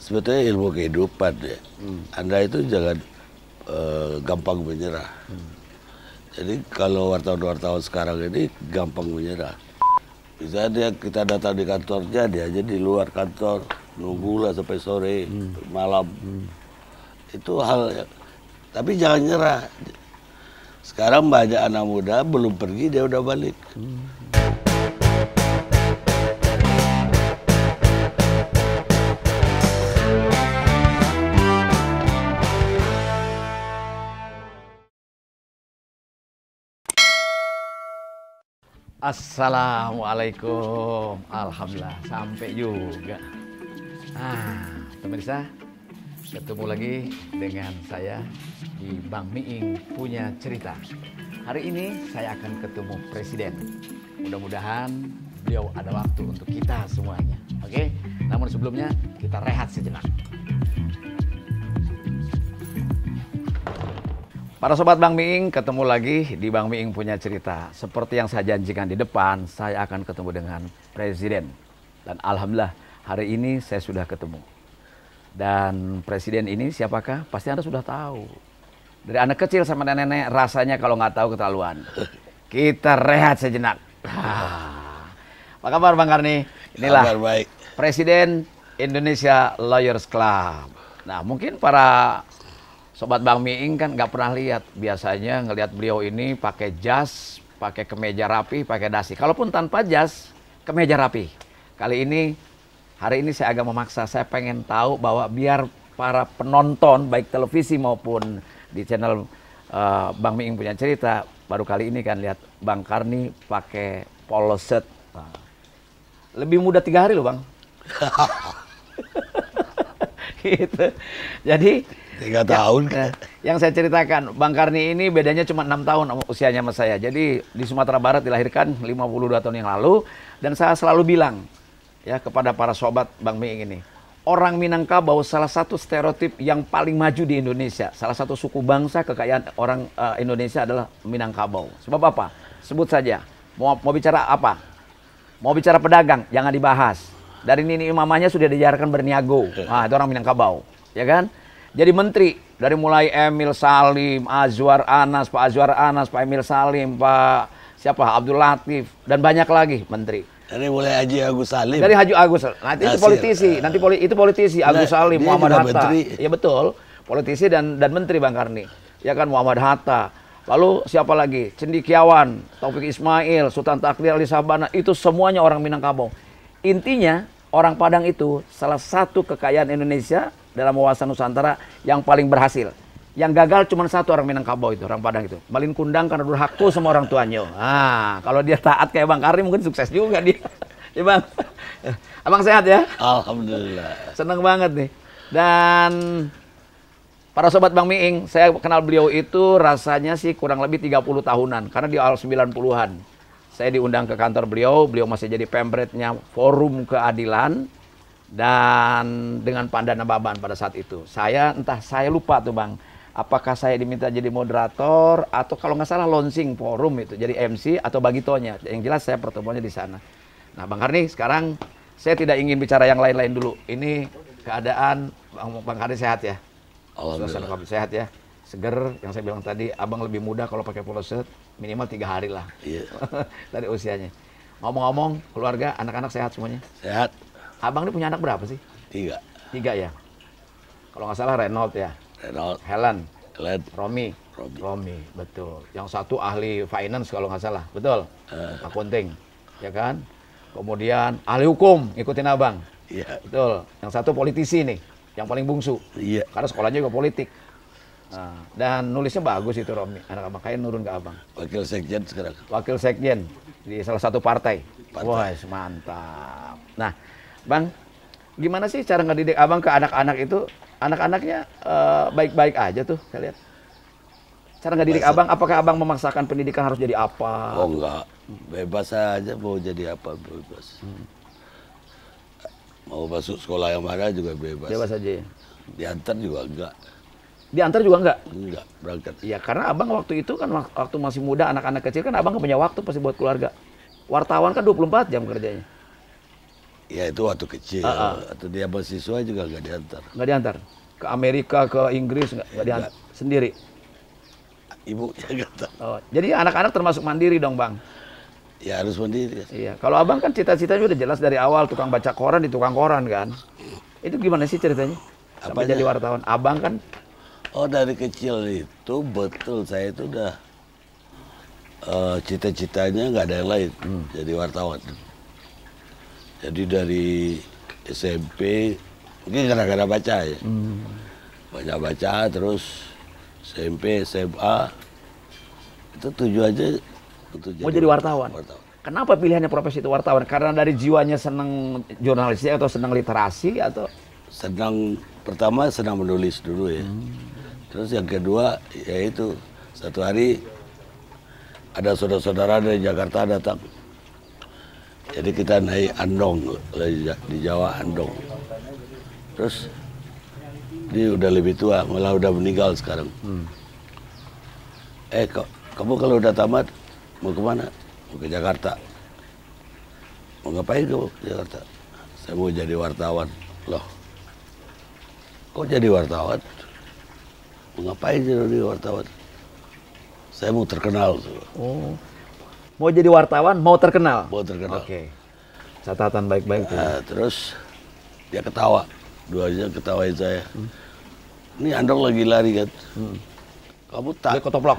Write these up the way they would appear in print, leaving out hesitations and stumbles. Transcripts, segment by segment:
sebetulnya ilmu kehidupan ya. Anda itu jangan gampang menyerah. Jadi kalau wartawan-wartawan sekarang ini gampang menyerah. Misalnya kita datang di kantornya, dia aja di luar kantor nunggulah sampai sore, malam. Itu hal yang, tapi jangan nyerah. Sekarang banyak anak muda belum pergi dia udah balik. Assalamualaikum, alhamdulillah sampai juga. Pemirsa, ketemu lagi dengan saya di Bang Miing Punya Cerita. Hari ini saya akan ketemu Presiden. Mudah-mudahan beliau ada waktu untuk kita semuanya. Oke? Namun sebelumnya kita rehat sejenak. Para sobat Bang Miing, ketemu lagi di Bang Miing Punya Cerita. Seperti yang saya janjikan di depan, saya akan ketemu dengan Presiden. Dan alhamdulillah, hari ini saya sudah ketemu. Dan Presiden ini siapakah? Pasti Anda sudah tahu. Dari anak kecil sama nenek-nenek, rasanya kalau nggak tahu keterlaluan. Kita rehat sejenak. Apa kabar Bang Karni? Inilah Kabar baik. Presiden Indonesia Lawyers Club. Nah, mungkin para Sobat Bang Miing kan nggak pernah lihat. Biasanya ngelihat beliau ini pakai jas, pakai kemeja rapi, pakai dasi. Kalaupun tanpa jas, kemeja rapi. Hari ini saya agak memaksa. Saya pengen tahu bahwa biar para penonton, baik televisi maupun di channel Bang Miing Punya Cerita, baru kali ini kan lihat Bang Karni pakai polo shirt. Lebih muda 3 hari loh Bang. Gitu. Jadi 3 tahun. Yang saya ceritakan, Bang Karni ini bedanya cuma 6 tahun usianya sama saya. Jadi di Sumatera Barat dilahirkan 52 tahun yang lalu. Dan saya selalu bilang ya kepada para sobat Bang Miing ini, orang Minangkabau salah satu stereotip yang paling maju di Indonesia. Salah satu suku bangsa kekayaan orang Indonesia adalah Minangkabau. Sebab apa? Sebut saja. Mau bicara apa? Mau bicara pedagang, jangan dibahas. Dari nini mamanya sudah diajarkan berniago. Itu orang Minangkabau, ya kan? Jadi menteri, dari mulai Emil Salim, Azwar Anas, Pak Azwar Anas, Pak Emil Salim, Pak Abdul Latif, dan banyak lagi menteri. Dari mulai Haji Agus Salim. Dari Haji Agus, nanti itu politisi, itu politisi, Agus Salim, Muhammad Hatta. Ya betul, politisi dan menteri Bang Karni. Ya kan, Muhammad Hatta. Lalu siapa lagi? Cendikiawan, Taufik Ismail, Sultan Takdir Ali Sabana, itu semuanya orang Minangkabau. Intinya, orang Padang itu salah satu kekayaan Indonesia dalam wawasan Nusantara yang paling berhasil. Yang gagal cuma satu orang Minangkabau itu, orang Padang itu. Malin kundang karena durhaku sama orang tuanya. Kalau dia taat kayak Bang Karni mungkin sukses juga dia. Ya Bang. Abang sehat ya? Alhamdulillah. Seneng banget nih. Dan para sobat Bang Miing, saya kenal beliau itu rasanya sih kurang lebih 30 tahunan. Karena di awal 90-an. Saya diundang ke kantor beliau masih jadi pemretnya Forum Keadilan. Dan dengan Pandana Baban pada saat itu. Saya lupa tuh Bang. Apakah saya diminta jadi moderator atau kalau nggak salah launching forum itu. Jadi MC atau bagitonya. Yang jelas saya pertemuannya di sana. Nah Bang Karni sekarang saya tidak ingin bicara yang lain-lain dulu. Ini keadaan Bang Karni sehat ya? Suasana Bang sehat ya? Seger, yang saya bilang tadi, abang lebih muda kalau pakai polo shirt, minimal 3 hari lah. Iya. Dari usianya. Ngomong-ngomong, keluarga, anak-anak sehat semuanya? Sehat. Abang ini punya anak berapa sih? 3. 3 ya? Kalau nggak salah Renault ya? Renault. Helen. Romi. Romi, betul. Yang satu ahli finance kalau nggak salah, betul? Akunting, ya kan? Kemudian ahli hukum, ngikutin abang. Iya. Betul. Yang satu politisi nih, yang paling bungsu. Iya. Karena sekolahnya juga politik. Dan nulisnya bagus itu Romi. Anak abang kayak nurun ke abang. Wakil Sekjen sekarang. Wakil Sekjen di salah satu partai. Wah, mantap. Nah, Bang, gimana sih cara ngedidik abang ke anak-anak itu? Anak-anaknya baik-baik aja tuh, saya lihat. Cara ngedidik abang, apakah abang memaksakan pendidikan harus jadi apa? Oh enggak, bebas aja mau jadi apa, bebas. Mau masuk sekolah yang mana juga bebas. Bebas aja ya? Diantar juga enggak. Diantar juga enggak? Enggak, berangkat. Iya, karena abang waktu itu kan waktu masih muda, anak-anak kecil kan abang nggak punya waktu pasti buat keluarga. Wartawan kan 24 jam kerjanya. Ya itu waktu kecil. Atau dia mahasiswa juga nggak diantar. Nggak diantar? Ke Amerika, ke Inggris nggak diantar? Sendiri? Ibu yang ngantar. Oh, jadi anak-anak termasuk mandiri dong Bang? Ya harus mandiri. Iya. Kalau Abang kan cita-citanya udah jelas dari awal, tukang baca koran di tukang koran kan? Itu gimana sih ceritanya? Sampai jadi wartawan. Abang kan? Oh dari kecil itu betul saya itu udah cita-citanya nggak ada yang lain jadi wartawan. Jadi dari SMP mungkin gara-gara baca ya, banyak baca terus SMP SMA itu tujuannya untuk Mau jadi wartawan. Kenapa pilihannya profesi itu wartawan? Karena dari jiwanya senang jurnalistik atau senang literasi atau? Senang pertama senang menulis dulu ya. Terus yang kedua yaitu satu hari ada saudara-saudara dari Jakarta datang. Jadi kita naik andong di Jawa andong. Terus dia udah lebih tua, malah udah meninggal sekarang. Kamu kalau udah tamat mau kemana? Mau ke Jakarta. Mau ngapain kamu ke Jakarta? Saya mau jadi wartawan. Loh, kok jadi wartawan? Mau ngapain jadi wartawan? Saya mau terkenal. Oh, mau jadi wartawan, mau terkenal? Mau terkenal. Oke, catatan baik-baik. Nah, terus dia ketawa, duanya ketawain saya. Ini andong lagi lari kan. Kamu Dia kotoplak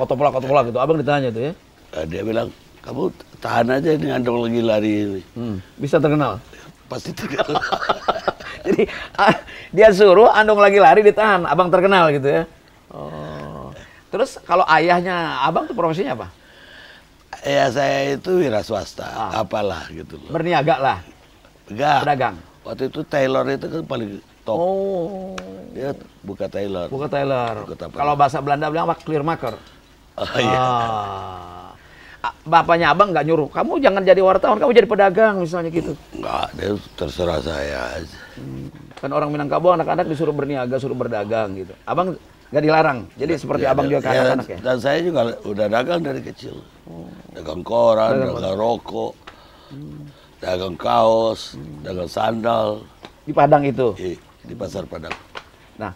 gitu. Abang ditanya tuh ya? Dia bilang, kamu tahan aja ini andong lagi lari ini. Bisa terkenal? Pasti terkenal. Jadi dia suruh andong lagi lari ditahan, abang terkenal gitu ya? Oh. Terus kalau ayahnya abang tuh profesinya apa? Ya saya itu wira swasta, apalah gitu loh. Berniaga lah? Enggak. Pedagang? Waktu itu Taylor itu kan paling top. Oh. Dia buka Taylor. Buka Taylor. Kalau bahasa Belanda bilang apa? Clear marker. Oh iya. Bapaknya abang nggak nyuruh, kamu jangan jadi wartawan, kamu jadi pedagang misalnya gitu? Enggak, dia terserah saya aja. Kan orang Minangkabau anak-anak disuruh berniaga, suruh berdagang gitu. Abang nggak dilarang, jadi seperti abang juga ke anak-anak ya? Dan saya juga udah dagang dari kecil. Dagang koran, dagang rokok, dagang kaos, dagang sandal. Di Padang itu? Di Pasar Padang. Nah,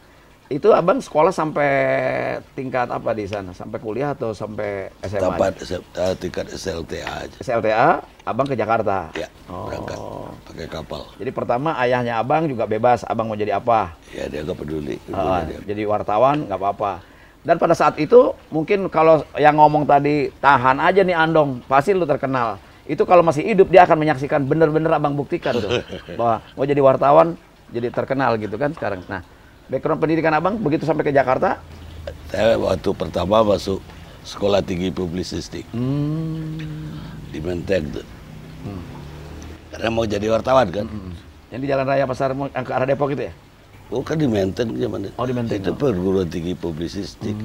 itu abang sekolah sampai tingkat apa di sana? Sampai kuliah atau sampai SMA? Tingkat SLTA aja. SLTA, abang ke Jakarta? Ya, berangkat pakai kapal. Jadi pertama ayahnya abang juga bebas, abang mau jadi apa? Ya dia nggak peduli. Jadi wartawan nggak apa-apa. Dan pada saat itu mungkin kalau yang ngomong tadi tahan aja nih andong, pasti lu terkenal. Itu kalau masih hidup dia akan menyaksikan bener-bener abang buktikan tuh bahwa mau jadi wartawan, jadi terkenal gitu kan sekarang. Nah, background pendidikan abang begitu sampai ke Jakarta? Saya waktu pertama masuk sekolah tinggi publisistik di Menteng tuh. Karena mau jadi wartawan kan. Yang di Jalan Raya Pasar ke arah Depok itu ya? Bukan di Menteng zaman itu. Oh di Menteng. Itu perguruan tinggi publisistik.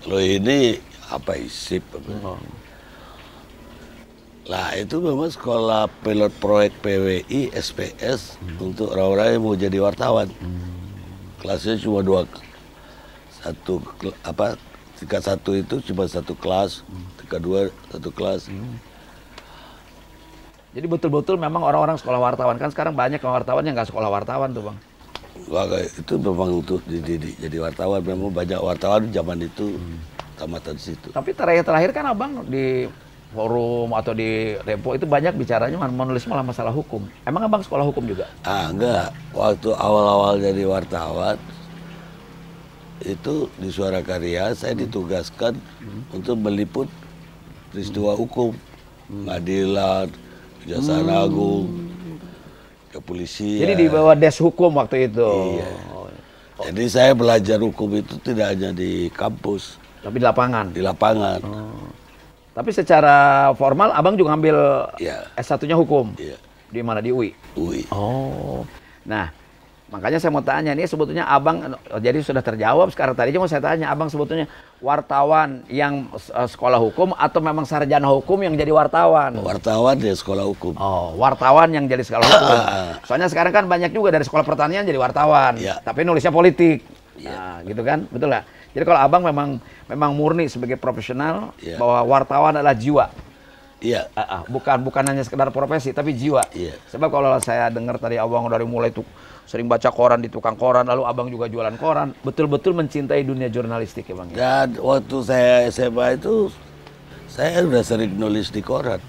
Kalau ini apa ISIP? Lah itu memang sekolah pilot proyek PWI SPS untuk orang-orang yang mau jadi wartawan. Kelasnya cuma tingkat satu itu cuma satu kelas, tingkat dua satu kelas. Jadi betul-betul memang orang-orang sekolah wartawan kan sekarang banyak wartawan yang nggak sekolah wartawan tuh bang. Itu memang untuk dididik jadi wartawan, memang banyak wartawan zaman itu tamatan situ. Tapi terakhir kan abang di forum atau di Tempo itu banyak bicaranya menulis malah masalah hukum. Emang abang sekolah hukum juga? Enggak. Waktu awal-awal jadi wartawan itu di Suara Karya saya ditugaskan untuk meliput peristiwa hukum, pengadilan, Kejaksaan Agung, kepolisian. Jadi di bawah des hukum waktu itu. Iya. Jadi saya belajar hukum itu tidak hanya di kampus, tapi di lapangan. Di lapangan. Tapi secara formal abang juga ngambil S1-nya hukum. Iya. Di mana? Di UI? UI. Oh. Nah, makanya saya mau tanya, ini sebetulnya abang, jadi sudah terjawab sekarang. Tadi cuma saya tanya, abang sebetulnya wartawan yang sekolah hukum atau memang sarjana hukum yang jadi wartawan? Wartawan di sekolah hukum. Oh, wartawan yang jadi sekolah hukum. Soalnya sekarang kan banyak juga dari sekolah pertanian jadi wartawan, tapi nulisnya politik. Nah, gitu kan? Betul nggak? Jadi kalau abang memang murni sebagai profesional bahwa wartawan adalah jiwa. Iya. Bukan hanya sekedar profesi, tapi jiwa. Iya. Sebab kalau saya dengar tadi abang dari mulai tuh sering baca koran di tukang koran, lalu abang juga jualan koran, betul-betul mencintai dunia jurnalistik ya bang. Dan waktu saya SMA itu, saya udah sering nulis di koran.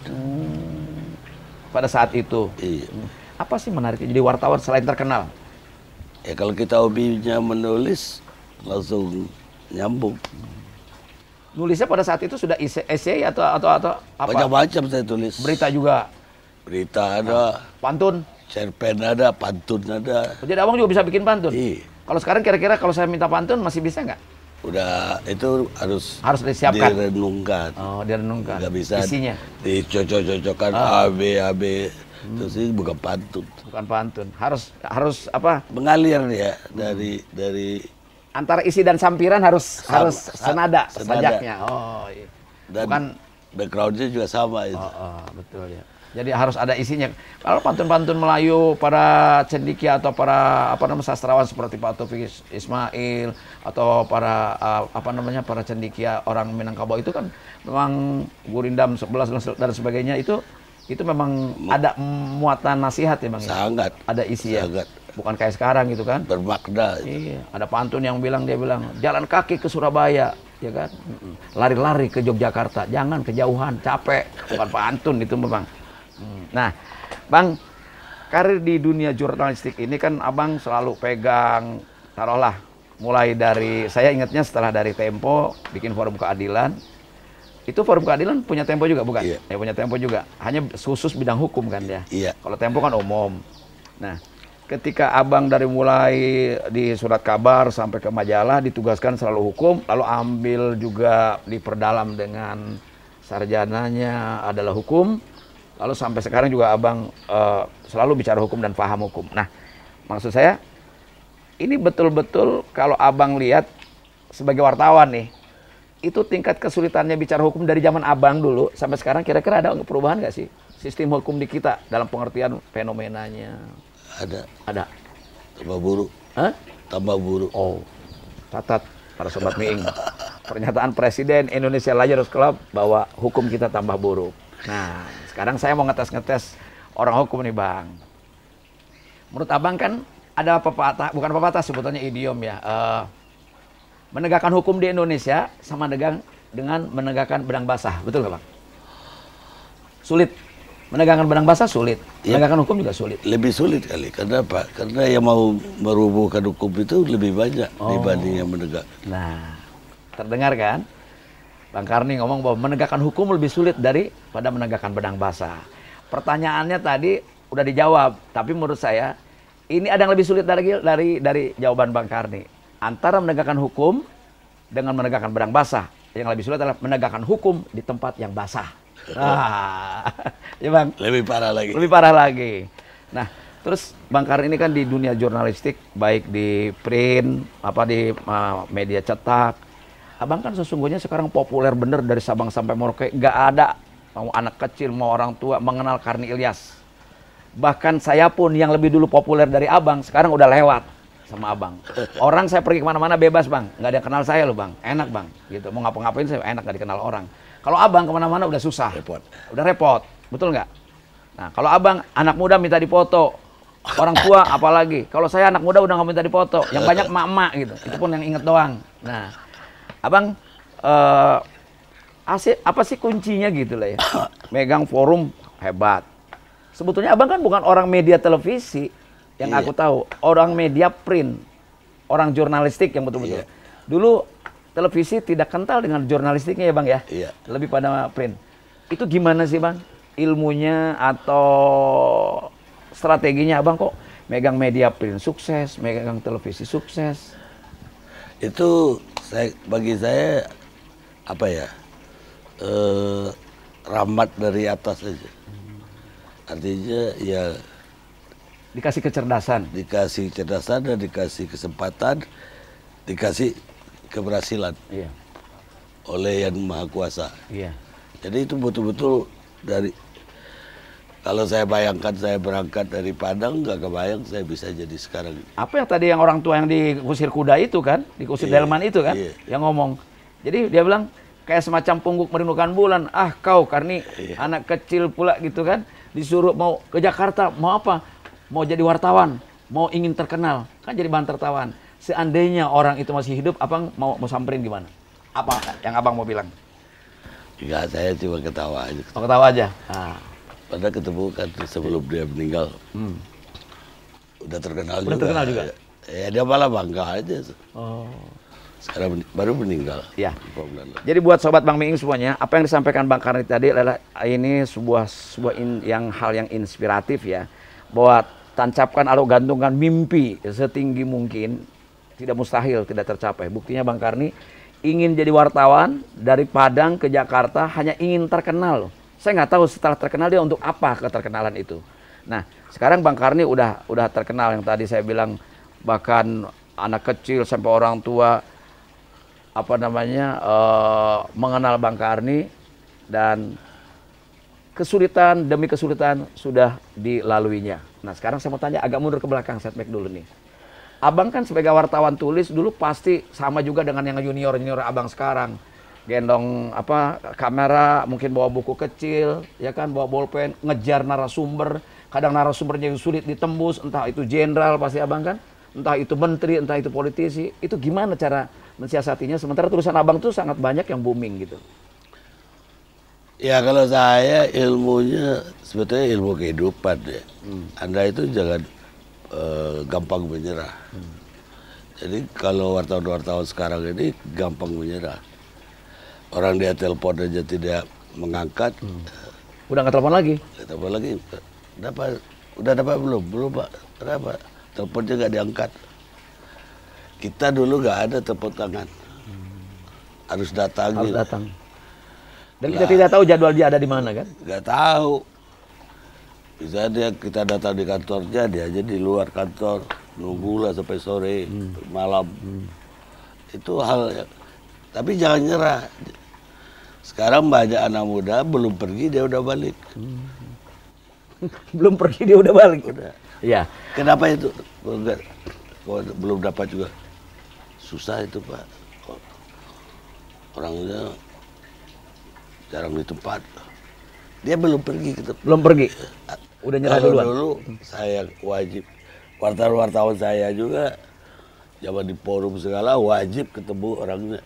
Pada saat itu. Iya. Apa sih menariknya jadi wartawan selain terkenal? Ya kalau kita hobinya menulis, langsung nyambung. Nulisnya pada saat itu sudah esai atau apa? Macam-macam saya tulis. Berita juga. Berita ada, Pantun. cerpen ada, pantun ada. Jadi abang juga bisa bikin pantun. Iya. Kalau sekarang kira-kira kalau saya minta pantun masih bisa nggak? Udah itu harus disiapkan. direnungkan. Oh, direnungkan. Nggak bisa isinya. Dicocok-cocokkan A B. Terus ini bukan pantun. Bukan pantun. Harus apa? Mengalir ya dari Antara isi dan sampiran harus senada senada. sajaknya. Oh, iya. Dan Bukan backgroundnya juga sama itu. betul ya. Jadi harus ada isinya. Kalau pantun-pantun Melayu para cendekia atau para sastrawan seperti Pak Taufik Ismail atau para para cendekia orang Minangkabau itu kan memang Gurindam 11 dan sebagainya itu memang ada muatan nasihat ya bang. Sangat. Ada isi sangat. ya. Bukan kayak sekarang gitu kan. Bermakna. Iya, ada pantun yang dia bilang jalan kaki ke Surabaya, ya kan? Lari-lari ke Yogyakarta, jangan kejauhan, capek. Bukan pantun itu, Bang. Nah, Bang, karir di dunia jurnalistik ini kan Abang selalu pegang, taruhlah, mulai dari, saya ingatnya setelah dari Tempo, bikin Forum Keadilan. Itu Forum Keadilan punya Tempo juga, bukan? Iya. Ya, punya Tempo juga. Hanya khusus bidang hukum kan ya? Iya. Kalau Tempo kan umum. Nah, ketika Abang dari mulai di surat kabar sampai ke majalah ditugaskan selalu hukum, lalu ambil juga diperdalam dengan sarjananya adalah hukum, lalu sampai sekarang juga Abang selalu bicara hukum dan paham hukum. Nah, maksud saya ini betul-betul kalau Abang lihat sebagai wartawan nih, itu tingkat kesulitannya bicara hukum dari zaman Abang dulu sampai sekarang kira-kira ada perubahan nggak sih sistem hukum di kita dalam pengertian fenomenanya? Ada. Tambah buruk. Hah? Tambah buruk. Oh, catat para sobat Miing. Pernyataan Presiden Indonesia Lawyers Club bahwa hukum kita tambah buruk. Nah, sekarang saya mau ngetes orang hukum nih Bang. Menurut Abang kan ada pepatah, bukan pepatah sebetulnya idiom ya. Menegakkan hukum di Indonesia sama dengan menegakkan benang basah. Betul nggak Bang? Sulit. Menegakkan benang basah sulit, menegakkan hukum juga sulit. Lebih sulit kali, karena apa? Karena yang mau merubuhkan hukum itu lebih banyak dibanding yang menegak. Nah, terdengar kan? Bang Karni ngomong bahwa menegakkan hukum lebih sulit daripada menegakkan benang basah. Pertanyaannya tadi udah dijawab, tapi menurut saya ini ada yang lebih sulit dari jawaban Bang Karni. Antara menegakkan hukum dengan menegakkan benang basah, yang lebih sulit adalah menegakkan hukum di tempat yang basah. Ya Bang. Lebih parah lagi. Lebih parah lagi. Nah, terus Bang Karni ini kan di dunia jurnalistik, baik di print, di media cetak. Abang kan sesungguhnya sekarang populer bener dari Sabang sampai Merauke. Nggak ada mau anak kecil, mau orang tua mengenal Karni Ilyas. Bahkan saya pun yang lebih dulu populer dari Abang, sekarang udah lewat sama Abang. Orang saya pergi kemana-mana bebas Bang. Nggak ada yang kenal saya loh Bang. Enak Bang. Gitu. Mau ngapa-ngapain saya enak, nggak dikenal orang. Kalau Abang kemana-mana udah susah. Repot. Udah repot. Betul nggak? Nah, kalau Abang anak muda minta dipoto. Orang tua apalagi. Kalau saya anak muda udah nggak minta dipoto. Yang banyak emak-emak gitu. Itu pun yang inget doang. Nah, Abang apa sih kuncinya gitu lah ya? Megang forum hebat. Sebetulnya Abang kan bukan orang media televisi yang aku tahu. Orang media print. Orang jurnalistik yang betul-betul. Dulu televisi tidak kental dengan jurnalistiknya ya Bang ya? Iya. Lebih pada print. Itu gimana sih Bang? Ilmunya atau strateginya Abang kok megang media print sukses, megang televisi sukses? Itu bagi saya rahmat dari atas aja. Artinya ya Dikasih kecerdasan. Dikasih kecerdasan dan dikasih kesempatan, dikasih keberhasilan oleh Yang Maha Kuasa. Iya. Jadi itu betul-betul kalau saya bayangkan saya berangkat dari Padang, nggak kebayang saya bisa jadi sekarang. Apa yang tadi yang orang tua yang dikusir kuda itu kan, dikusir delman itu kan, yang ngomong. Jadi dia bilang kayak semacam pungguk merindukan bulan. Ah kau Karni, anak kecil pula gitu kan, disuruh mau ke Jakarta, mau apa? Mau jadi wartawan, mau ingin terkenal, kan jadi bahan tertawan. Seandainya orang itu masih hidup, abang mau samperin gimana? Apa yang abang mau bilang? Enggak, saya cuma ketawa aja. Mau ketawa aja? Ah. Padahal ketemu kan sebelum dia meninggal. Udah terkenal juga. Udah terkenal juga? Ya dia malah bangga aja. Oh. Sekarang baru meninggal. Ya. Jadi buat sobat Bang Miing semuanya, apa yang disampaikan Bang Karni tadi adalah ini hal yang inspiratif ya. Bahwa tancapkan atau gantungkan mimpi setinggi mungkin, tidak mustahil, tidak tercapai. Buktinya Bang Karni ingin jadi wartawan dari Padang ke Jakarta hanya ingin terkenal. Saya nggak tahu setelah terkenal dia untuk apa keterkenalan itu. Nah, sekarang Bang Karni udah terkenal, yang tadi saya bilang bahkan anak kecil sampai orang tua mengenal Bang Karni, dan kesulitan demi kesulitan sudah dilaluinya. Nah, sekarang saya mau tanya agak mundur ke belakang, setback dulu nih. Abang kan sebagai wartawan tulis dulu pasti sama juga dengan yang junior abang sekarang. Gendong kamera, mungkin bawa buku kecil, ya kan, bawa bolpen, ngejar narasumber. Kadang narasumbernya sulit ditembus, entah itu jenderal pasti abang kan, entah itu menteri, entah itu politisi. Itu gimana cara mensiasatinya? Sementara tulisan abang tuh sangat banyak yang booming gitu. Ya kalau saya ilmunya sebetulnya ilmu kehidupan ya. Anda itu jangan gampang menyerah. Jadi kalau wartawan-wartawan sekarang ini gampang menyerah. Orang dia telepon aja tidak mengangkat. Udah nggak telepon lagi? Telepon lagi. Udah dapat belum? Belum Pak. Kenapa? Teleponnya nggak diangkat. Kita dulu nggak ada tepuk tangan. Harus datang. Harus datang. Dan kita tidak tahu jadwal dia ada di mana kan? Nggak tahu. Bisa kita datang di kantornya, dia aja di luar kantor. Nunggulah sampai sore, malam. Itu hal yang... Tapi jangan nyerah. Sekarang banyak anak muda belum pergi dia udah balik. Belum pergi dia udah balik. Udah. Iya. Kenapa itu? Kalau belum dapat juga susah itu Pak. Orangnya jarang di tempat. Dia belum pergi ke tempat. Belum pergi. Udah nyerah duluan. Dulu saya wajib. Wartawan saya juga zaman di forum segala wajib ketemu orangnya.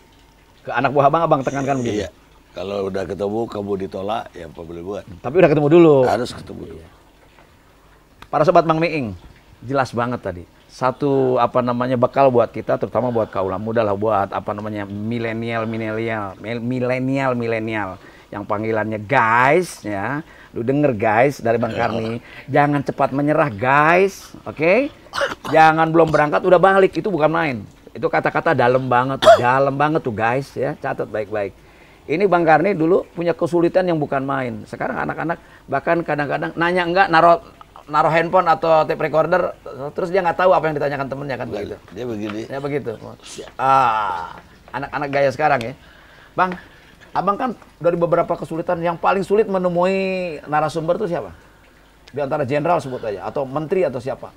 Ke anak buah abang tekankan begitu? Iya. Kalau udah ketemu kamu ditolak, ya apa boleh buat. Tapi udah ketemu dulu. Harus ketemu dulu. Para sobat Bang Miing, jelas banget tadi. Satu bekal buat kita, terutama buat kaula muda lah, buat milenial yang panggilannya guys ya. Lu denger guys dari Bang Karni, jangan cepat menyerah guys, oke? Jangan belum berangkat udah balik, itu bukan main. Itu kata-kata dalam banget tuh guys ya, catat baik-baik. Ini Bang Karni dulu punya kesulitan yang bukan main. Sekarang anak-anak bahkan kadang-kadang nanya enggak naruh handphone atau tape recorder, terus dia nggak tahu apa yang ditanyakan temennya kan begitu. Dia begini. Ya begitu. Anak-anak gaya sekarang ya. Bang, abang kan dari beberapa kesulitan yang paling sulit menemui narasumber itu siapa? Di antara jenderal sebut aja, atau menteri atau siapa?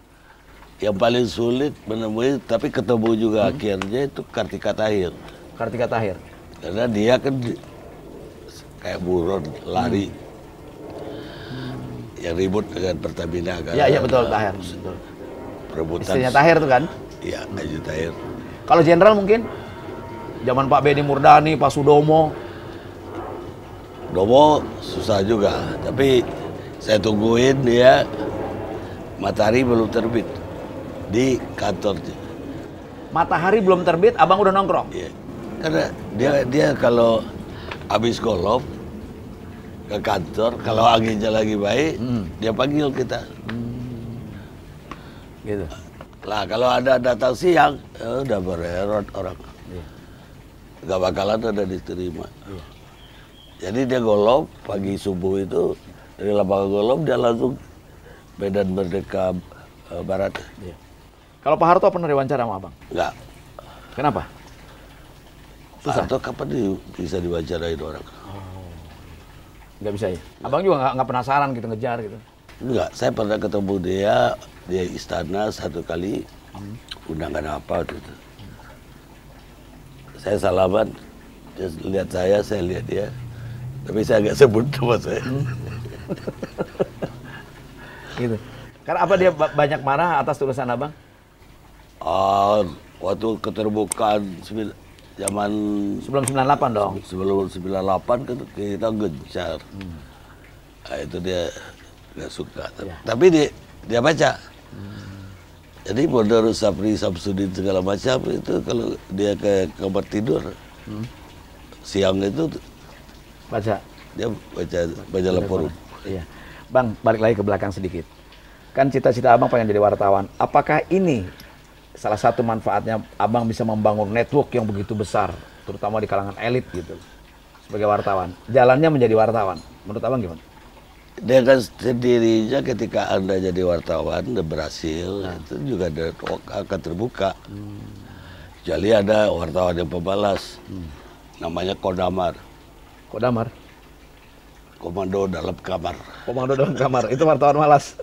Yang paling sulit menemui, tapi ketemu juga akhirnya itu Kartika Tahir. Kartika Tahir. Karena dia kan kayak buron, lari. Yang ribut dengan Pertamina kan. Iya betul, Tahir. Betul. Perebutan. Istrinya Tahir tuh kan? Iya, Haji Tahir. Kalau jenderal mungkin? Zaman Pak Benny Murdani, Pak Sudomo. Domo susah juga, tapi saya tungguin dia matahari belum terbit di kantornya. Matahari belum terbit, abang udah nongkrong? Iya. Karena dia kalau habis golf ke kantor, kalau anginnya lagi baik, dia panggil kita. Gitu. Lah kalau ada datang siang, udah bererot orang. Gak bakalan ada diterima. Jadi dia golf pagi subuh itu dari lapangan golf dia langsung Medan Merdeka Barat. Kalau Pak Harto pernah diwawancara sama abang? Enggak. Kenapa? Susah. Atau kapan bisa diwawancarain orang? Nggak bisa ya? Abang juga nggak penasaran gitu, ngejar gitu? Enggak, saya pernah ketemu dia istana satu kali, undangan apa gitu. Saya salaman, Dia lihat saya lihat dia. Tapi saya nggak sebut nama saya. Gitu. Karena apa dia banyak marah atas tulisan abang? Waktu keterbukaan zaman Sebelum 98 dong. sebelum 98 kan kita gencar. Nah, itu dia nggak suka. Ya. Tapi dia baca. Jadi menurut Sapri Samsudin segala macam itu kalau dia ke kamar tidur siang itu Baca. dia baca forum. Iya. Bang, balik lagi ke belakang sedikit. Kan cita-cita abang pengen jadi wartawan. Apakah ini salah satu manfaatnya abang bisa membangun network yang begitu besar, terutama di kalangan elit gitu, sebagai wartawan? Jalannya menjadi wartawan. Menurut abang gimana? Dengan sendirinya ketika Anda jadi wartawan dan berhasil, itu juga network akan terbuka. Jadi ada wartawan yang pemalas, namanya Kodamar, Kodamar, komando dalam kamar. komando dalam kamar, itu wartawan malas.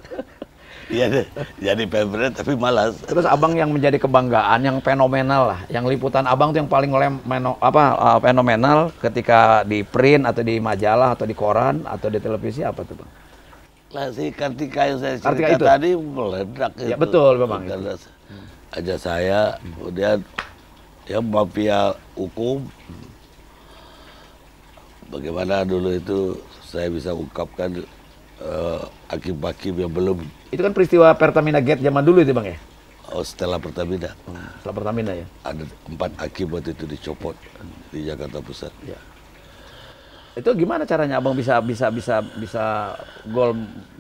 Iya deh, jadi favorite tapi malas. Terus abang yang menjadi kebanggaan, yang fenomenal lah, yang liputan abang tuh yang paling fenomenal ketika di print atau di majalah atau di koran atau di televisi apa tuh bang? Lah si Kartika yang saya Kartika cerita itu? tadi meledak Ya, itu. betul, memang. Karena aja saya, kemudian ya mafia hukum. Bagaimana dulu itu saya bisa ungkapkan hakim-hakim yang belum Itu kan peristiwa Pertamina Gate zaman dulu itu bang ya? setelah Pertamina. Setelah Pertamina ya? Ada 4 hakim waktu itu dicopot di Jakarta Pusat. Ya. Itu gimana caranya abang bisa bisa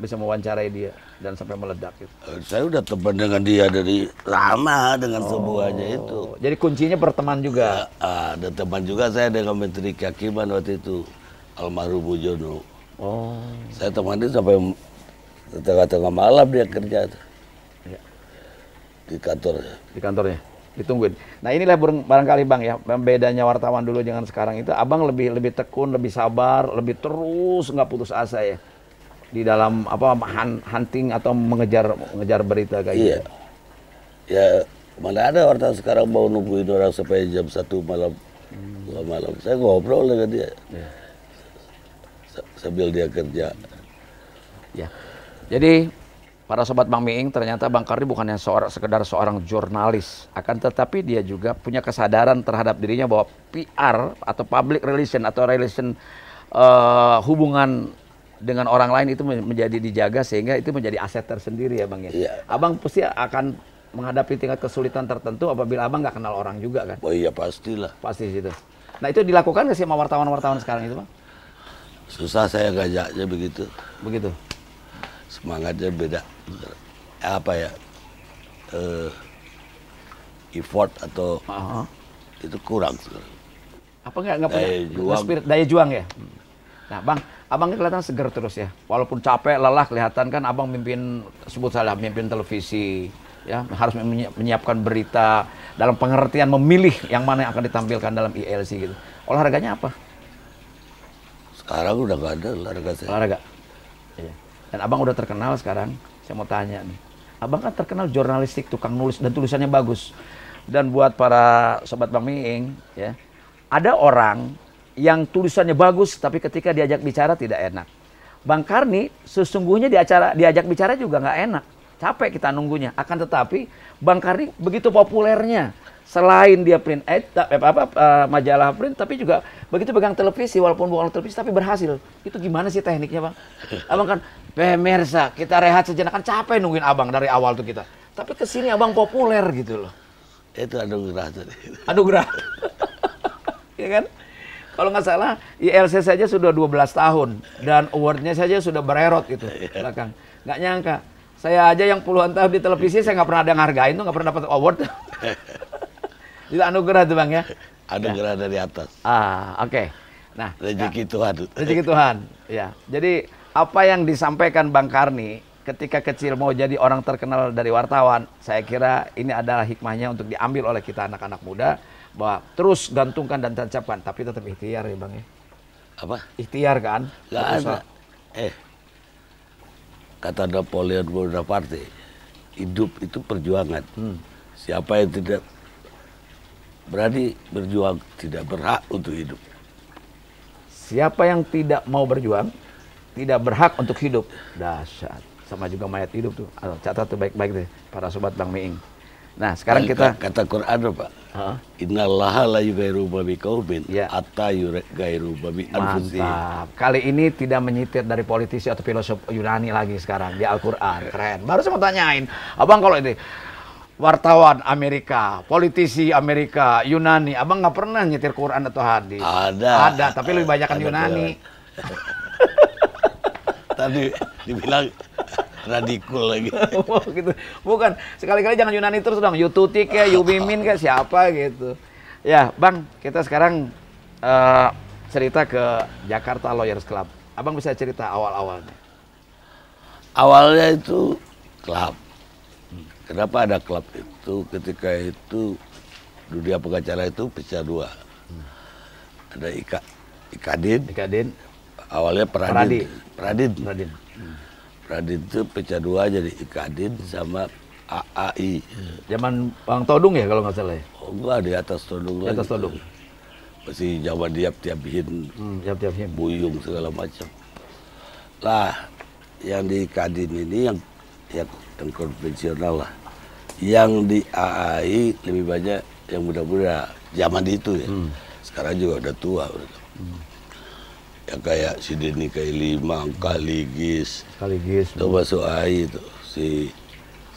mewawancarai dia dan sampai meledak gitu? Saya udah teman dengan dia dari lama dengan semuanya itu. Jadi kuncinya berteman juga. Ada teman juga saya dengan Menteri Kehakiman waktu itu, almarhum Bujono. Oh. Saya temani sampai tengah-tengah malam dia kerja tuh. Ya. Di kantornya. Di kantornya ditungguin. Nah inilah barangkali bang ya bedanya wartawan dulu dengan sekarang itu abang lebih tekun, lebih sabar, lebih terus nggak putus asa ya di dalam hunting atau mengejar berita kayak Iya. gitu. Ya mana ada wartawan sekarang mau nungguin orang sampai jam 1 malam, 2 malam. Saya ngobrol dengan dia. Ya. Sambil dia kerja. Ya. Jadi para sobat Bang Miing, ternyata Bang Kardi bukannya sekedar seorang jurnalis, akan tetapi dia juga punya kesadaran terhadap dirinya bahwa PR atau public relation atau hubungan dengan orang lain itu menjadi dijaga sehingga itu menjadi aset tersendiri ya Bang ya. Iya. Abang pasti akan menghadapi tingkat kesulitan tertentu apabila Abang nggak kenal orang juga kan? Oh iya pastilah. Pasti situ. Nah itu dilakukan nggak sih sama wartawan-wartawan sekarang itu Bang? Susah saya ngajaknya begitu. Begitu. Semangatnya beda. Apa ya? Effort atau itu kurang sekarang. Apa nggak punya Daya juang. spirit daya juang ya? Nah bang, abangnya kelihatan seger terus ya. Walaupun capek, lelah kelihatan kan abang mimpin televisi, ya harus menyiapkan berita dalam pengertian memilih yang mana yang akan ditampilkan dalam ILC gitu. Olahraganya apa? Sekarang udah nggak ada olahraga saya. Olahraga. Iya. Dan abang udah terkenal sekarang. Saya mau tanya nih, abang kan terkenal jurnalistik, tukang nulis dan tulisannya bagus. Dan buat para sobat Bang Miing, ya, ada orang yang tulisannya bagus, tapi ketika diajak bicara tidak enak. Bang Karni sesungguhnya diajak bicara juga nggak enak, capek kita nunggunya. Akan tetapi Bang Karni begitu populernya, selain dia print majalah print, tapi juga begitu pegang televisi, walaupun bukan televisi tapi berhasil. Itu gimana sih tekniknya Bang? Abang kan, pemirsa kita rehat sejenak, kan capek nungguin abang dari awal tuh kita. Tapi kesini abang populer gitu loh. Itu anugerah tadi. Anugerah. Ya kan? Kalau nggak salah, ILC saja sudah 12 tahun. Dan awardnya saja sudah bererot gitu. Belakang. Nggak nyangka. Saya aja yang puluhan tahun di televisi, saya nggak pernah ada yang hargain tuh, nggak pernah dapat award. Itu anugerah tuh Bang ya? Anugerah dari atas. Oke. Nah, Rezeki Tuhan. rezeki Tuhan. Ya. Jadi, apa yang disampaikan Bang Karni ketika kecil mau jadi orang terkenal dari wartawan, saya kira ini adalah hikmahnya untuk diambil oleh kita anak-anak muda, bahwa terus gantungkan dan tancapkan, tapi tetap ikhtiar ya Bang ya. Apa? Ikhtiar kan? Nggak ada. Kata Napoleon Bonaparte, hidup itu perjuangan. Siapa yang tidak berani berjuang tidak berhak untuk hidup. Siapa yang tidak mau berjuang, tidak berhak untuk hidup. Dahsyat. Sama juga mayat hidup tuh. Catat tuh baik-baik deh, para sobat Bang Miing. Nah, sekarang kita... Kata Quran Pak, innallaha la yughayyiru ma biqaumin Ya. hatta yughayyiru ma bi anfusihim. Mantap. Kali ini tidak menyitir dari politisi atau filosof Yunani lagi sekarang di Al-Quran. Keren. Baru saya mau tanyain, abang kalau ini wartawan Amerika, politisi Amerika, Yunani, abang nggak pernah nyetir Quran atau hadis? Ada. Tapi lebih banyak kan Yunani. Tadi dibilang radikul lagi. Oh, gitu. Bukan, sekali-kali jangan Yunani terus dong. Yututi kayak, Yumimin kayak siapa gitu. Ya, Bang, kita sekarang cerita ke Jakarta Lawyers Club. Abang bisa cerita awal-awalnya? Awalnya itu klub. Kenapa ada klub itu? Ketika itu dunia pengacara itu pecah dua. Ada Ikadin. Ikadin. Awalnya Pradin. Pradin. Pradin itu pecah dua jadi Ikadin sama AAI. Zaman Bang Todung ya kalau nggak salah ya? Oh enggak, di atas Todung Di lagi. atas Todung. Masih zaman dia tiap-tiapin Tiap-tiap him. buyung segala macam. Lah, yang di Kadin ini yang konvensional lah. Yang di AAI lebih banyak yang muda-muda. Zaman itu ya. Sekarang juga udah tua. Yang kayak si Denny Kailimang, Kaligis. Kaligis. Itu masuk AI itu. Si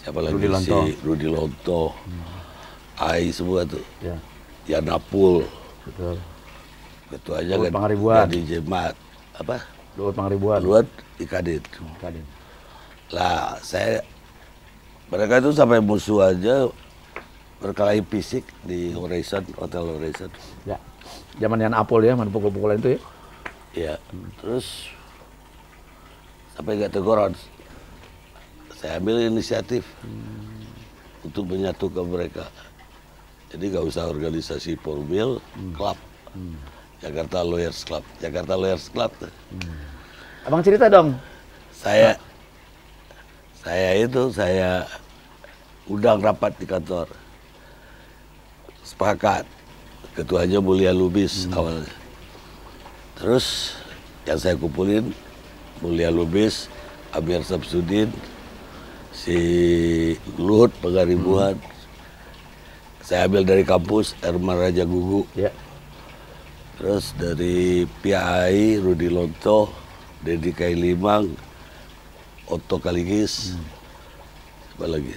siapa lagi? Rudi Lonto. Si Rudi Lonto. AI semua tuh. Ya, Yanapul. betul. Ketuanya Luhut kan Pangaribuan. di Jemaat. Apa? Luhut Pangaribuan. Luhut Ikadin. Kadin. Lah, mereka itu sampai musuh aja berkelahi fisik di Horizon, Hotel Horizon. Ya. Zaman yang Apol ya, main pukul-pukulan itu ya. Ya, terus sampai nggak teguran. Saya ambil inisiatif untuk menyatukan mereka. Jadi nggak usah organisasi formal, klub. Jakarta Lawyers Club. Jakarta Lawyers Club. Abang cerita dong. Saya undang rapat di kantor. Sepakat. Ketuanya Mulia Lubis awalnya. Terus yang saya kumpulin Mulia Lubis, Amir Samsudin, si Luhut Pangaribuan. Saya ambil dari kampus Herman Raja Gugu. Ya. Terus dari PAI, Rudi Lonto, Denny Kailimang, Otto Kaligis, apa lagi?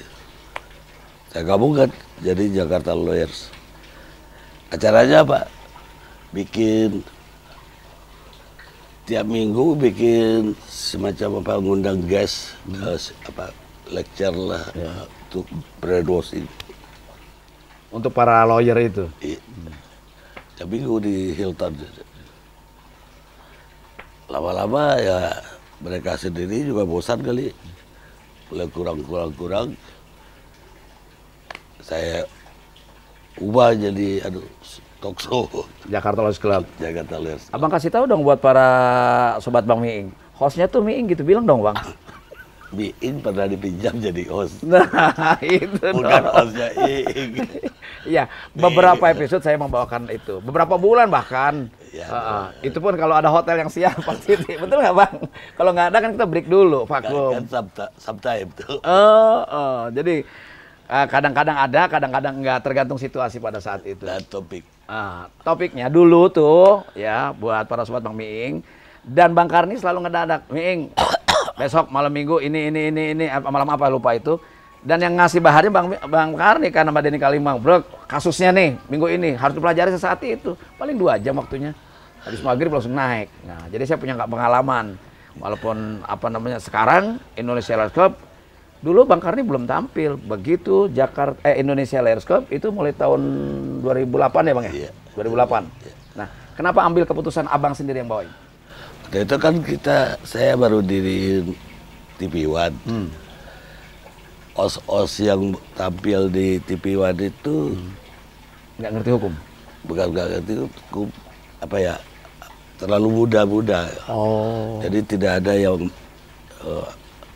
Saya gabungkan jadi Jakarta Lawyers. Acaranya apa? Bikin tiap minggu bikin semacam apa ngundang guest, lecture lah untuk brainwashing. Untuk para lawyer itu. Iya. Tiap minggu di Hilton. Lama-lama ya mereka sendiri juga bosan kali. Mulai kurang. Saya ubah jadi talk show. Jakarta Lawyers Club. Jakarta Lawyers. Abang kasih tahu dong buat para sobat Bang Miing. Hostnya tuh Miing gitu, bilang dong Bang. Miing pernah dipinjam jadi host. Nah, itu Bukan dong. hostnya Iing. Iya, beberapa episode saya membawakan itu. Beberapa bulan bahkan. Ya, itu pun kalau ada hotel yang siap pasti. Betul nggak Bang? Kalau nggak ada kan kita break dulu, vakum. Kan sometime tuh. Jadi kadang-kadang ada, kadang-kadang enggak, tergantung situasi pada saat itu. Dan topik. Topiknya dulu tuh ya buat para sobat Bang Miing, dan Bang Karni selalu ngedadak, Miing besok malam minggu ini malam apa lupa itu, dan yang ngasih bahannya Bang Karni karena Mbak Denny Kailimang, bro kasusnya nih minggu ini harus dipelajari sesaat itu, paling 2 jam waktunya, habis maghrib langsung naik. Nah jadi saya punya pengalaman, walaupun sekarang Indonesia Lawyers Club. Dulu Bang Karni belum tampil, begitu Indonesia Lawyers Club itu mulai tahun 2008 ya Bang ya? Iya. 2008. Iya. Nah, kenapa ambil keputusan Abang sendiri yang bawain? Waktu itu kan saya baru diriin TV One. Os yang tampil di TV One itu Nggak ngerti hukum? bukan nggak ngerti hukum, terlalu muda-muda. Oh. Jadi tidak ada yang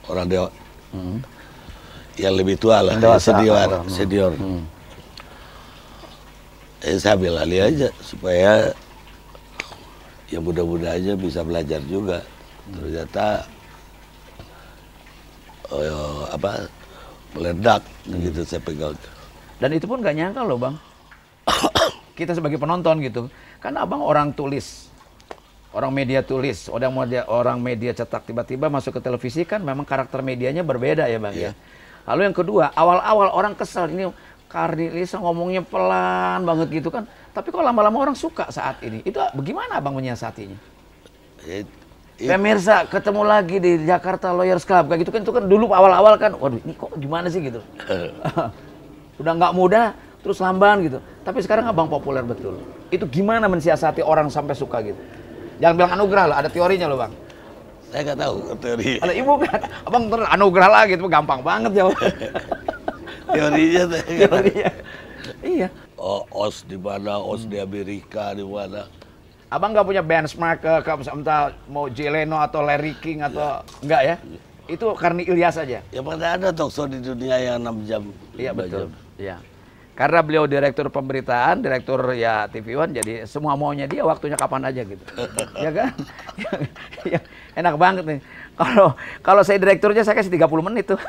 orang dewasa. Yang lebih tua lah, Yang dewasa, senior. Saya ambil alih aja supaya yang muda-muda aja bisa belajar juga. Ternyata meledak gitu saya pegang. Dan itu pun nggak nyangka loh Bang. Kita sebagai penonton gitu. Kan Abang orang tulis. Orang media tulis, orang media cetak, tiba-tiba masuk ke televisi kan memang karakter medianya berbeda ya Bang ya. Lalu yang kedua, awal-awal orang kesel, ini Karni Lisa ngomongnya pelan banget gitu kan. Tapi kok lama-lama orang suka saat ini. Itu bagaimana Abang menyiasatinya? Pemirsa, ketemu lagi di Jakarta Lawyers Club kayak gitu kan, itu kan dulu awal-awal kan, waduh ini kok gimana sih gitu. Udah nggak muda, terus lamban gitu. Tapi sekarang Abang populer betul. Itu gimana mensiasati orang sampai suka gitu? Jangan bilang anugerah lah, ada teorinya loh Bang. Saya nggak tahu teori. Ada ibu kan, Abang terus anugerah lah gitu, gampang banget jawab. Teorinya saya Teorinya. Iya. Oh, OS di mana, OS di Amerika di mana. Abang nggak punya benchmark ke entah mau Jay Leno atau Larry King atau enggak ya? Itu Karni Ilyas aja. Ya mana ada talk show di dunia yang 6 jam. Iya betul. Iya. Karena beliau direktur pemberitaan, direktur ya TV One, jadi semua maunya dia waktunya kapan aja gitu. Ya kan? Ya, enak banget nih. Kalau saya direkturnya saya kasih 30 menit tuh.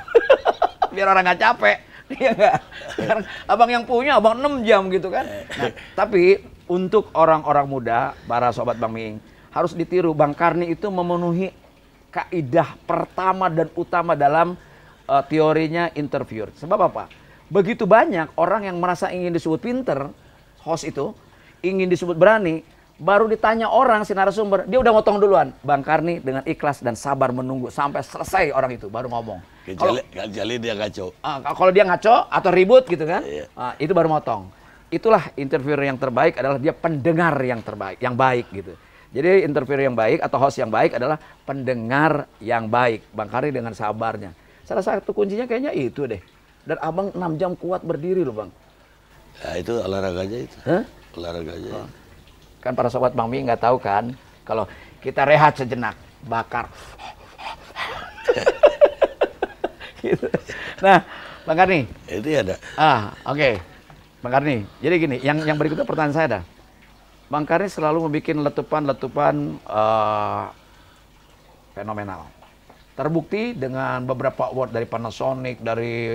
Biar orang nggak capek. Iya nggak? Sekarang Abang yang punya, Abang 6 jam gitu kan. Nah, tapi untuk orang-orang muda, para sobat Bang Miing, harus ditiru. Bang Karni itu memenuhi kaidah pertama dan utama dalam teorinya interviewer. Sebab apa? Begitu banyak orang yang merasa ingin disebut pinter, host itu, ingin disebut berani, baru ditanya orang, si narasumber, dia udah motong duluan. Bang Karni dengan ikhlas dan sabar menunggu sampai selesai orang itu, baru ngomong. Kecuali dia ngaco. Kalau dia ngaco atau ribut gitu kan, Iya. Itu baru motong. Itulah interviewer yang terbaik adalah dia pendengar yang terbaik, yang baik gitu. Jadi interviewer yang baik atau host yang baik adalah pendengar yang baik. Bang Karni dengan sabarnya. Salah satu kuncinya kayaknya itu deh. Dan Abang 6 jam kuat berdiri loh Bang. Ya itu olahraganya itu. Hah? Olahraganya. Kan para sobat Bang Mi nggak tahu kan, kalau kita rehat sejenak, bakar. Gitu. Nah, Bang Karni. Itu ada. Oke. Bang Karni. Jadi gini, yang berikutnya pertanyaan saya ada. Bang Karni selalu membuat letupan-letupan fenomenal. Terbukti dengan beberapa award dari Panasonic, dari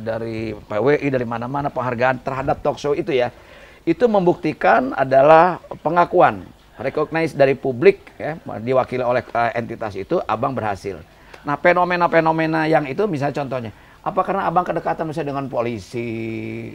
dari PWI, dari mana-mana penghargaan terhadap talk show itu ya. Itu membuktikan adalah pengakuan, recognize dari publik ya, diwakili oleh entitas itu, Abang berhasil. Nah, fenomena-fenomena yang itu misalnya contohnya, apa karena Abang kedekatan misalnya dengan polisi,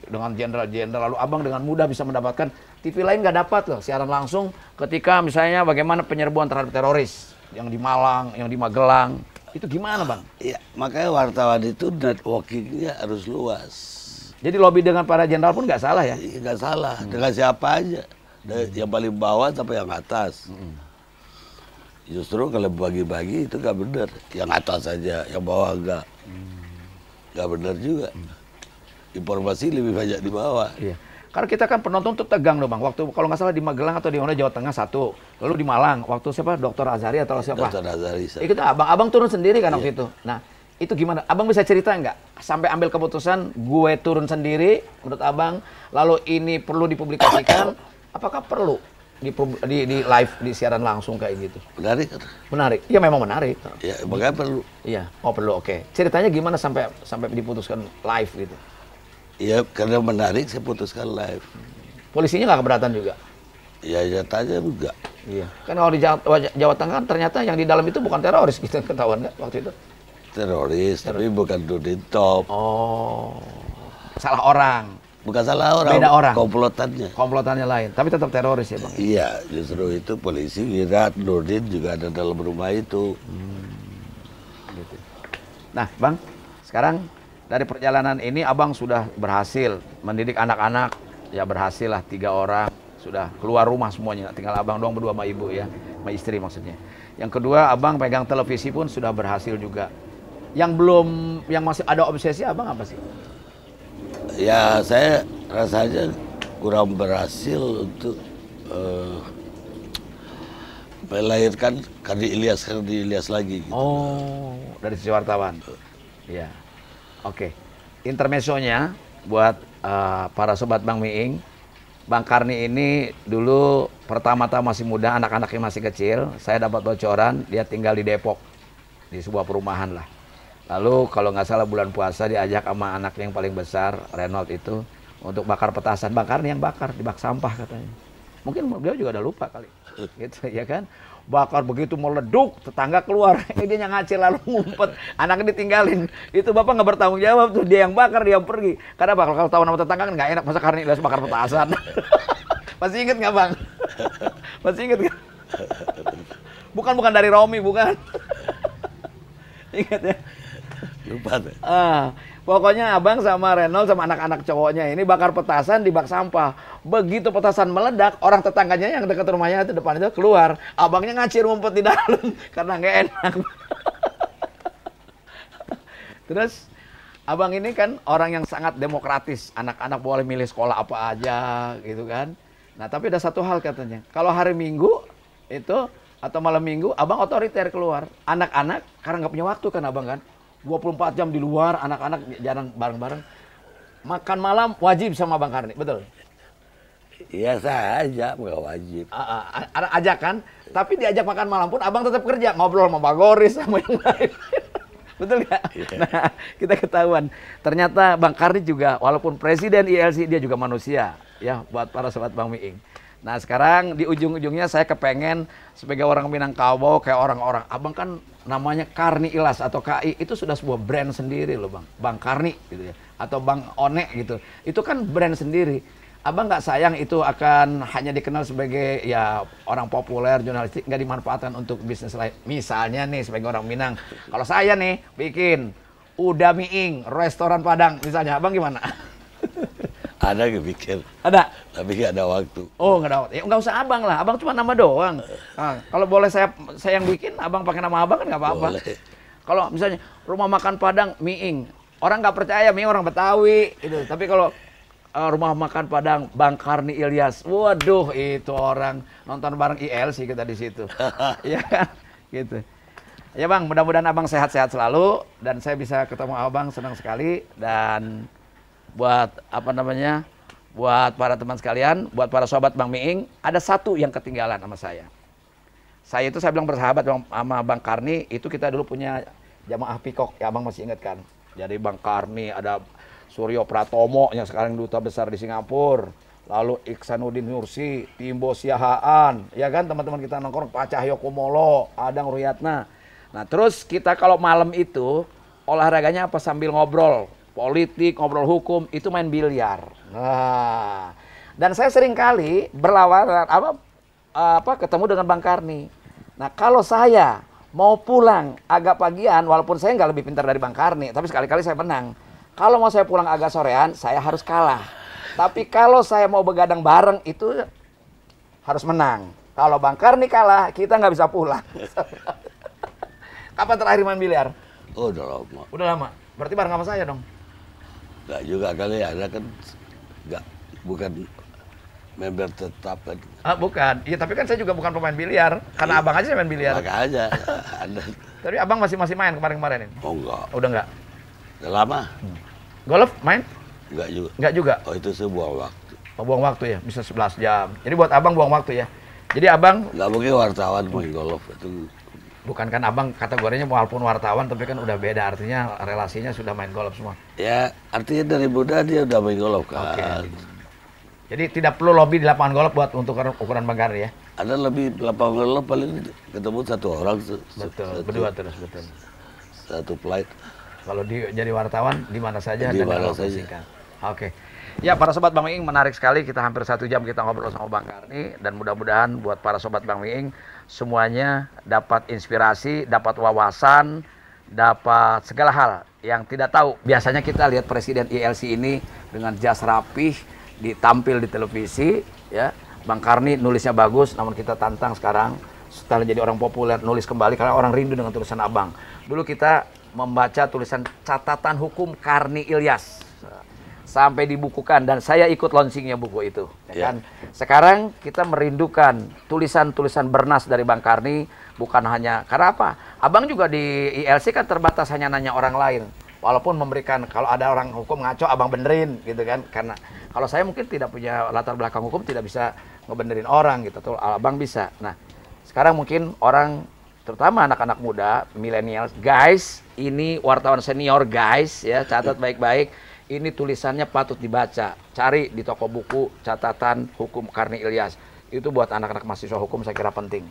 dengan jenderal-jenderal, lalu Abang dengan mudah bisa mendapatkan TV lain nggak dapat loh siaran langsung ketika misalnya bagaimana penyerbuan terhadap teroris yang di Malang, yang di Magelang, itu gimana Bang? Iya, makanya wartawan itu networking-nya harus luas. Jadi lobby dengan para jenderal pun nggak salah ya? Nggak salah, dengan siapa aja. Dari yang paling bawah sampai yang atas. Justru kalau bagi-bagi itu nggak benar. Yang atas aja, yang bawah nggak. Nggak benar juga. Informasi lebih banyak di bawah. Iya. Karena kita kan penonton tuh tegang loh Bang. Waktu kalau nggak salah di Magelang atau di mana Jawa Tengah satu. Lalu di Malang, waktu siapa? Dr. Azari atau siapa? Dr. Azari. Itu abang turun sendiri kan waktu itu. Nah, itu gimana? Abang bisa cerita nggak? Sampai ambil keputusan, gue turun sendiri menurut Abang, lalu ini perlu dipublikasikan. Apakah perlu di live, di siaran langsung kayak gitu? Menarik kan? Menarik. Iya memang menarik. Ya, makanya perlu. Iya. Oh perlu, oke. Ceritanya gimana sampai diputuskan live gitu? Ya, karena menarik saya putuskan live. Polisinya nggak keberatan juga? Ya, nyatanya juga. Iya. Kan kalau di Jawa Tengah kan ternyata yang di dalam itu bukan teroris gitu, ketahuan nggak waktu itu? Teroris, tapi bukan Nurdin Top. Oh. Salah orang. Bukan salah orang. Beda orang. Komplotannya. Komplotannya lain, tapi tetap teroris ya Bang? Iya, justru itu polisi kira Nurdin juga ada dalam rumah itu. Gitu. Nah, Bang, sekarang dari perjalanan ini Abang sudah berhasil mendidik anak-anak, ya berhasil lah 3 orang, sudah keluar rumah semuanya, tinggal Abang doang berdua sama ibu ya, sama istri maksudnya. Yang kedua, Abang pegang televisi pun sudah berhasil juga. Yang belum, yang masih ada obsesi Abang apa sih? Ya, saya rasanya kurang berhasil untuk melahirkan Karni Ilyas lagi. Gitu. Oh, dari sisi wartawan. Iya. Oke. Intermezzonya buat para sobat Bang Miing, Bang Karni ini dulu pertama-tama masih muda, anak-anaknya masih kecil. Saya dapat bocoran, dia tinggal di Depok, di sebuah perumahan lah. Lalu kalau nggak salah bulan puasa diajak sama anaknya yang paling besar, Reynold itu, untuk bakar petasan. Bang Karni yang bakar di bak sampah katanya. Mungkin dia juga udah lupa kali, gitu ya kan. Bakar begitu meleduk, tetangga keluar, dia yang ngacir lalu ngumpet, anaknya ditinggalin. Itu bapak nggak bertanggung jawab tuh, dia yang bakar, dia yang pergi. Karena kalau tahu nama tetangga kan nggak enak, masa Karni Ilyas bakar petasan. Masih inget nggak bang? Masih inget nggak? Bukan dari Romi, bukan. Ingat ya? Lupa tuh. Pokoknya abang sama Reynold sama anak-anak cowoknya ini bakar petasan di bak sampah. Begitu petasan meledak, orang tetangganya yang dekat rumahnya itu depan itu keluar. Abangnya ngacir ngumpet di dalam karena nggak enak. Terus abang ini kan orang yang sangat demokratis. Anak-anak boleh milih sekolah apa aja gitu kan. Nah tapi ada satu hal katanya. Kalau hari Minggu itu atau malam Minggu, abang otoriter keluar. Anak-anak karena nggak punya waktu kan abang kan. 24 jam di luar, anak-anak jalan bareng-bareng. Makan malam wajib sama Bang Karni, betul? Iya saja, nggak wajib. Ada ajakan, tapi diajak makan malam pun abang tetap kerja, ngobrol sama Bang Goris, sama yang lain. Betul ya? Yeah. Nah, kita ketahuan. Ternyata Bang Karni juga, walaupun presiden ILC, dia juga manusia. Ya, buat para sobat Bang Miing. Nah sekarang di ujung-ujungnya saya kepengen sebagai orang Minangkabau kayak orang-orang. Abang kan namanya Karni Ilyas atau KI, itu sudah sebuah brand sendiri loh bang. Bang Karni gitu ya, atau Bang One gitu. Itu kan brand sendiri. Abang nggak sayang itu akan hanya dikenal sebagai ya orang populer, jurnalistik, nggak dimanfaatkan untuk bisnis lain. Misalnya nih sebagai orang Minang, kalau saya nih bikin Uda Miing, restoran Padang misalnya, abang gimana? Ada kepikir. Ada? Tapi nggak ada waktu. Oh nggak ada waktu. Ya nggak usah abang lah. Abang cuma nama doang. Nah, kalau boleh saya yang bikin, abang pakai nama abang kan nggak apa-apa. Kalau misalnya rumah makan Padang Miing, orang nggak percaya Miing orang Betawi gitu. Tapi kalau rumah makan Padang Bang Karni Ilyas, waduh itu orang nonton bareng ILC kita di situ. Iya kan? Gitu. Ya bang, mudah-mudahan abang sehat-sehat selalu dan saya bisa ketemu abang, senang sekali. Dan buat apa namanya, buat para teman sekalian, buat para sobat Bang Miing, ada satu yang ketinggalan sama saya. Saya itu saya bilang bersahabat sama Bang Karni, itu kita dulu punya jamaah Pikok, ya abang masih ingat kan? Jadi Bang Karni, ada Suryo Pratomo yang sekarang duta besar di Singapura, lalu Iksanuddin Nursi, Timbo Siahaan, ya kan teman-teman kita nongkrong, Pak Cahyo Kumolo, Adang Ruyatna. Nah terus kita kalau malam itu olahraganya apa sambil ngobrol? Politik, ngobrol hukum, itu main biliar. Nah, dan saya sering kali berlawanan ketemu dengan Bang Karni. Nah, kalau saya mau pulang agak pagian, walaupun saya nggak lebih pintar dari Bang Karni, tapi sekali-kali saya menang. Kalau mau saya pulang agak sorean, saya harus kalah. Tapi kalau saya mau begadang bareng, itu harus menang. Kalau Bang Karni kalah, kita nggak bisa pulang. Kapan terakhir main biliar? Oh, udah lama. Udah lama. Berarti bareng sama saya dong. Enggak juga kali, ada kan enggak, bukan member tetap kan. Bukan. Iya, tapi kan saya juga bukan pemain biliar. Karena abang aja main biliar. Makanya ada. Tapi abang masih main kemarin-kemarin ini? Oh enggak. Udah enggak? Udah lama. Golf main? Enggak juga. Enggak juga? Oh itu saya buang waktu. Oh, buang waktu ya? Bisa 11 jam. Jadi buat abang buang waktu ya? Jadi abang... Enggak mungkin wartawan main golf itu. Bukan kan abang kategorinya walaupun wartawan, tapi kan udah beda. Artinya relasinya sudah main golf semua. Ya, artinya dari muda dia udah main golf kan. Okay. Jadi tidak perlu lobby di lapangan golf buat untuk ukuran Bang Karni ya? Ada lebih lapangan golf paling ketemu satu orang. Betul, berdua terus, betul. Satu flight. Kalau jadi wartawan di mana saja di dan mana saja. Oke. Ya para sobat Bang Miing, menarik sekali, kita hampir 1 jam kita ngobrol sama Bang Karni, dan mudah-mudahan buat para sobat Bang Miing semuanya dapat inspirasi, dapat wawasan, dapat segala hal yang tidak tahu. Biasanya kita lihat presiden ILC ini dengan jas rapih ditampil di televisi, ya. Bang Karni nulisnya bagus, namun kita tantang sekarang setelah jadi orang populer nulis kembali karena orang rindu dengan tulisan abang. Dulu kita membaca tulisan catatan hukum Karni Ilyas sampai dibukukan, dan saya ikut launchingnya buku itu, ya kan? Sekarang kita merindukan tulisan-tulisan bernas dari Bang Karni, bukan hanya karena apa? Abang juga di ILC kan terbatas hanya nanya orang lain. walaupun memberikan, kalau ada orang hukum ngaco, abang benerin gitu kan, karena kalau saya mungkin tidak punya latar belakang hukum, tidak bisa ngebenerin orang gitu, tuh abang bisa. Nah, sekarang mungkin orang, terutama anak-anak muda, milenial, guys, ini wartawan senior guys, ya catat baik-baik, ini tulisannya patut dibaca, cari di toko buku catatan hukum Karni Ilyas, itu buat anak-anak mahasiswa hukum saya kira penting.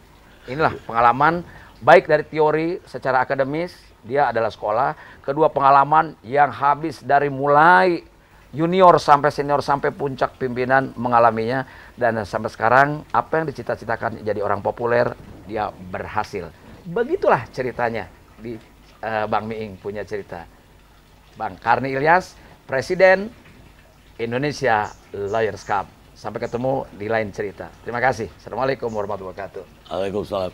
Inilah pengalaman, baik dari teori secara akademis, dia adalah sekolah. Kedua, pengalaman yang habis dari mulai junior sampai senior sampai puncak pimpinan mengalaminya. Dan sampai sekarang apa yang dicita-citakan jadi orang populer, dia berhasil. Begitulah ceritanya. Bang Miing punya cerita. Bang Karni Ilyas, Presiden Indonesia Lawyers Cup. Sampai ketemu di lain cerita. Terima kasih. Assalamualaikum warahmatullahi wabarakatuh. Waalaikumsalam.